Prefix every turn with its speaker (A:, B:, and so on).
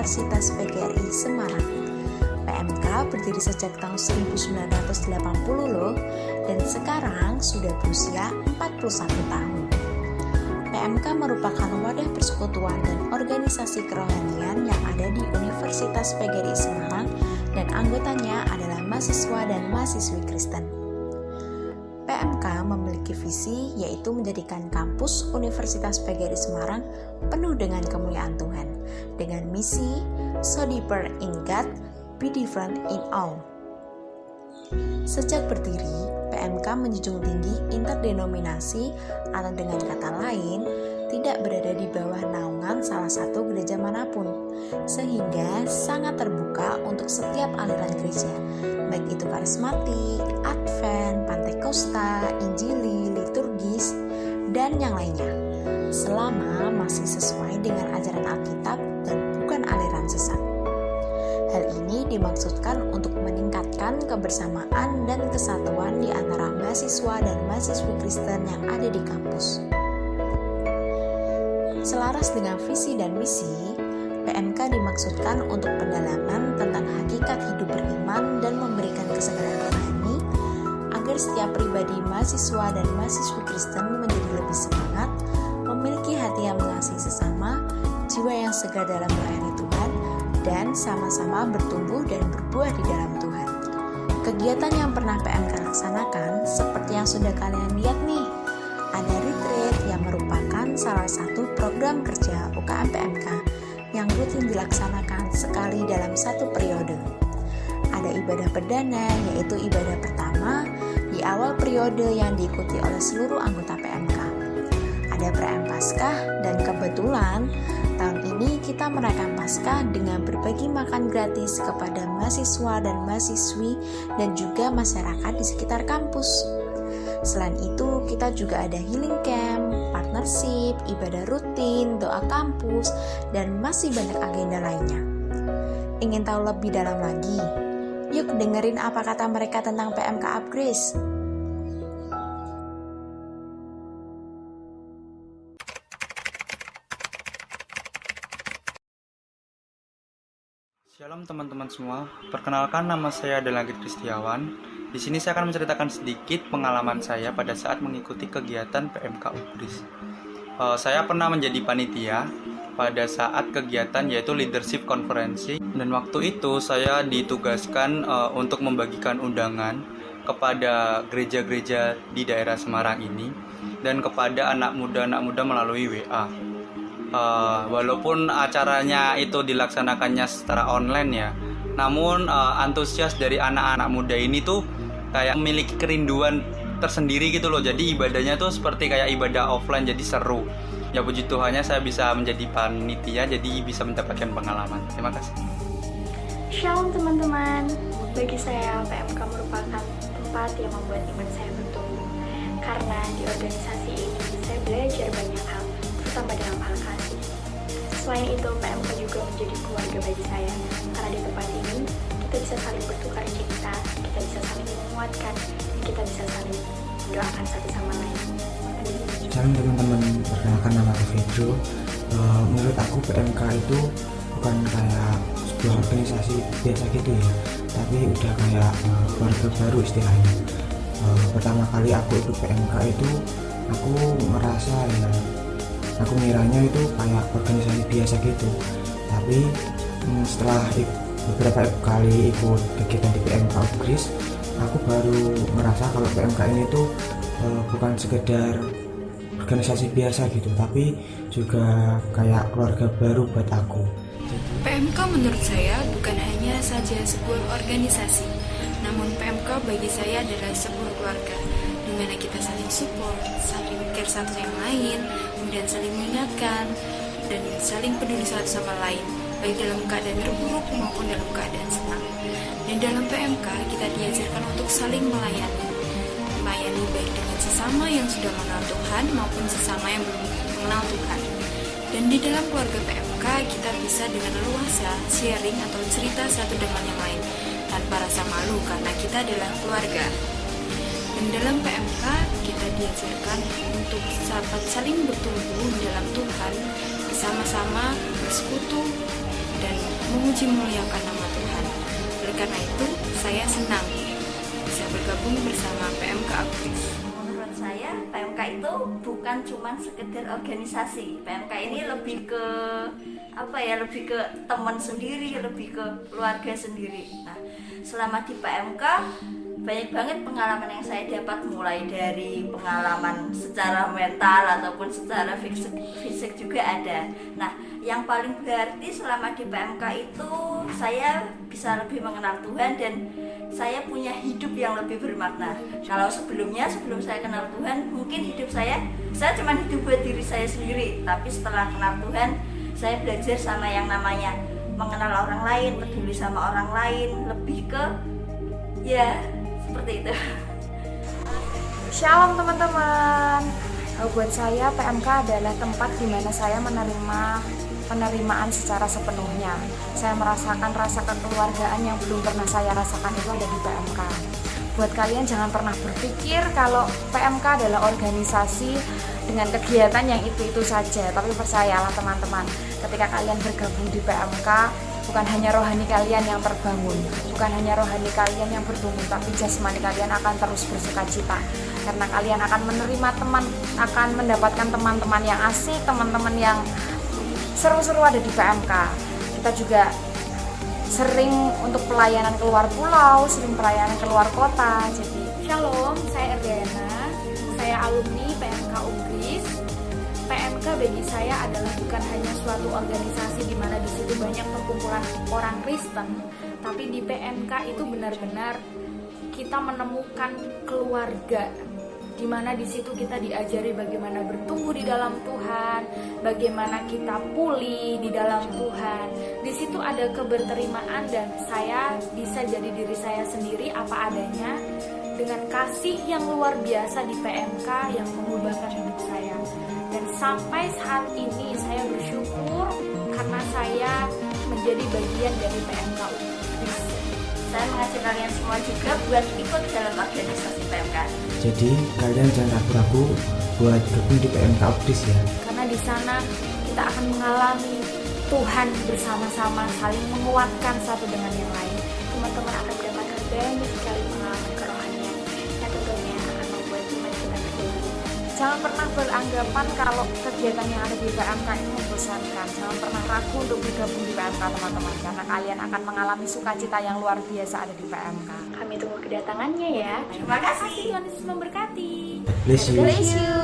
A: Universitas PGRI Semarang. PMK berdiri sejak tahun 1980 loh, dan sekarang sudah berusia 41 tahun. PMK merupakan wadah persekutuan dan organisasi kerohanian yang ada di Universitas PGRI Semarang, dan anggotanya adalah mahasiswa dan mahasiswi Kristen. PMK memiliki visi yaitu menjadikan kampus Universitas PGRI Semarang penuh dengan kemuliaan Tuhan, dengan misi So Deeper in God, Be Different in All. Sejak berdiri, PMK menjunjung tinggi interdenominasi, atau dengan kata lain, tidak berada di bawah naungan salah satu gereja manapun, sehingga sangat terbuka untuk setiap aliran gereja, baik itu karismatik, Advent, Pantekosta, Injili, liturgis, dan yang lainnya, selama masih sesuai dengan ajaran Alkitab dan bukan aliran sesat. Hal ini dimaksudkan untuk meningkatkan kebersamaan dan kesatuan di antara mahasiswa dan mahasiswi Kristen yang ada di kampus. Selaras dengan visi dan misi, PMK dimaksudkan untuk pendalaman tentang hakikat hidup beriman dan memberikan kesadaran rohani agar setiap pribadi mahasiswa dan mahasiswi Kristen menjadi lebih semangat, memiliki hati yang mengasihi sesama, jiwa yang segar dalam melayani Tuhan, dan sama-sama bertumbuh dan berbuah di dalam Tuhan. Kegiatan yang pernah PMK laksanakan seperti yang sudah kalian lihat nih, ada retreat yang merupakan salah satu program kerja UKM PMK yang rutin dilaksanakan sekali dalam satu periode. Ada ibadah perdana, yaitu ibadah pertama di awal periode yang diikuti oleh seluruh anggota PMK. Ada perayaan Paskah, dan kebetulan tahun ini kita merayakan Paskah dengan berbagi makan gratis kepada mahasiswa dan mahasiswi dan juga masyarakat di sekitar kampus. Selain itu, kita juga ada healing camp, partnership, ibadah rutin, doa kampus, dan masih banyak agenda lainnya. Ingin tahu lebih dalam lagi? Yuk dengerin apa kata mereka tentang PMK Upgrace.
B: Shalom teman-teman semua, perkenalkan nama saya adalah Git Kristiawan. Di sini saya akan menceritakan sedikit pengalaman saya pada saat mengikuti kegiatan PMK Upgrace. Saya pernah menjadi panitia pada saat kegiatan yaitu Leadership Konferensi, dan waktu itu saya ditugaskan untuk membagikan undangan kepada gereja-gereja di daerah Semarang ini dan kepada anak muda melalui WA. Walaupun acaranya itu dilaksanakannya secara online ya, namun antusias dari anak-anak muda ini tuh kayak memiliki kerinduan tersendiri gitu loh. Jadi ibadahnya tuh seperti kayak ibadah offline, jadi seru. Ya puji Tuhannya saya bisa menjadi panitia, jadi bisa mendapatkan pengalaman. Terima kasih.
C: Shalom teman-teman, bagi saya PMK merupakan tempat yang membuat iman saya bertumbuh. Karena di organisasi ini saya belajar banyak hal, terutama dalam hal kasih. Selain itu, PMK juga menjadi keluarga bagi saya, karena di tempat ini kita bisa saling bertukar cerita, kita bisa saling menguatkan, dan kita bisa saling mendoakan satu sama lain.
D: Shalom teman-teman, perkenalkan nama aku Pedro. Menurut aku PMK itu bukan kayak sebuah organisasi biasa gitu ya, tapi udah kayak keluarga baru istilahnya. Pertama kali aku ikut PMK itu aku merasa ya, aku ngiranya itu kayak organisasi biasa gitu, tapi setelah beberapa kali ikut kegiatan di PMK Upgrace, aku baru merasa kalau PMK ini tuh bukan sekedar organisasi biasa gitu, tapi juga kayak keluarga baru buat aku.
E: PMK menurut saya bukan hanya saja sebuah organisasi, namun PMK bagi saya adalah sebuah keluarga, di mana kita saling support, saling care satu yang lain, kemudian saling mengingatkan, dan saling peduli satu sama lain, baik dalam keadaan terburuk maupun dalam keadaan senang. Dan dalam PMK kita diajarkan untuk saling melayani baik dengan sesama yang sudah mengenal Tuhan maupun sesama yang belum mengenal Tuhan. Dan di dalam keluarga PMK kita bisa dengan leluasa sharing atau cerita satu dengan yang lain tanpa rasa malu karena kita adalah keluarga. Dan dalam PMK kita diajarkan untuk sahabat saling bertumbuh dalam Tuhan, bersama-sama bersekutu dan memuji muliakan nama Tuhan. Oleh karena itu, saya senang bisa bergabung bersama PMK Aktif.
F: Menurut saya PMK itu bukan cuma sekedar organisasi. PMK ini lebih ke lebih ke teman sendiri, lebih ke keluarga sendiri. Nah, selama di PMK banyak banget pengalaman yang saya dapat, mulai dari pengalaman secara mental ataupun secara fisik juga ada. Nah, yang paling berarti selama di PMK itu saya bisa lebih mengenal Tuhan dan saya punya hidup yang lebih bermakna. Kalau sebelum saya kenal Tuhan, mungkin hidup saya cuma hidup buat diri saya sendiri. Tapi setelah kenal Tuhan, saya belajar sama yang namanya mengenal orang lain, peduli sama orang lain, lebih ke seperti itu.
G: Shalom teman-teman. Buat saya PMK adalah tempat di mana saya menerima penerimaan secara sepenuhnya. Saya merasakan rasa kekeluargaan yang belum pernah saya rasakan itu ada di PMK. Buat kalian jangan pernah berpikir kalau PMK adalah organisasi dengan kegiatan yang itu-itu saja. Tapi percayalah teman-teman, ketika kalian bergabung di PMK, bukan hanya rohani kalian yang terbangun, bukan hanya rohani kalian yang bertumbuh, tapi jasmani kalian akan terus bersukacita. Karena kalian akan menerima akan mendapatkan teman-teman yang asik, teman-teman yang seru-seru ada di PMK. Kita juga sering untuk pelayanan keluar pulau, sering pelayanan keluar kota. Jadi
H: Shalom, saya Erdiana, saya alumni PMK Umbris. PMK bagi saya adalah bukan hanya suatu organisasi di mana di situ banyak perkumpulan orang Kristen, tapi di PMK itu benar-benar kita menemukan keluarga, di mana di situ kita diajari bagaimana bertumbuh di dalam Tuhan, bagaimana kita pulih di dalam Tuhan. Di situ ada keberterimaan dan saya bisa jadi diri saya sendiri apa adanya dengan kasih yang luar biasa di PMK yang mengubahkan hidup saya. Dan sampai saat ini saya bersyukur karena saya menjadi bagian dari PMK Umbris.
F: Saya mengajak kalian semua juga buat ikut dalam organisasi PMK.
D: Jadi kalian jangan ragu-ragu buat gabung di PMK Umbris ya.
H: Karena di sana kita akan mengalami Tuhan bersama-sama, saling menguatkan satu dengan yang lain. Teman-teman akan mendapatkan banyak sekali pengalaman kerohanian yang tentunya akan membuat iman kita bertumbuh.
G: jangan pernah beranggapan kalau kegiatan yang ada di PMK ini membosankan. Jangan pernah ragu untuk bergabung di PMK teman-teman, karena kalian akan mengalami sukacita yang luar biasa ada di PMK.
H: Kami tunggu kedatangannya ya.
F: Terima kasih.
H: Tuhan Yesus memberkati.
D: Bless you.
G: Bless you.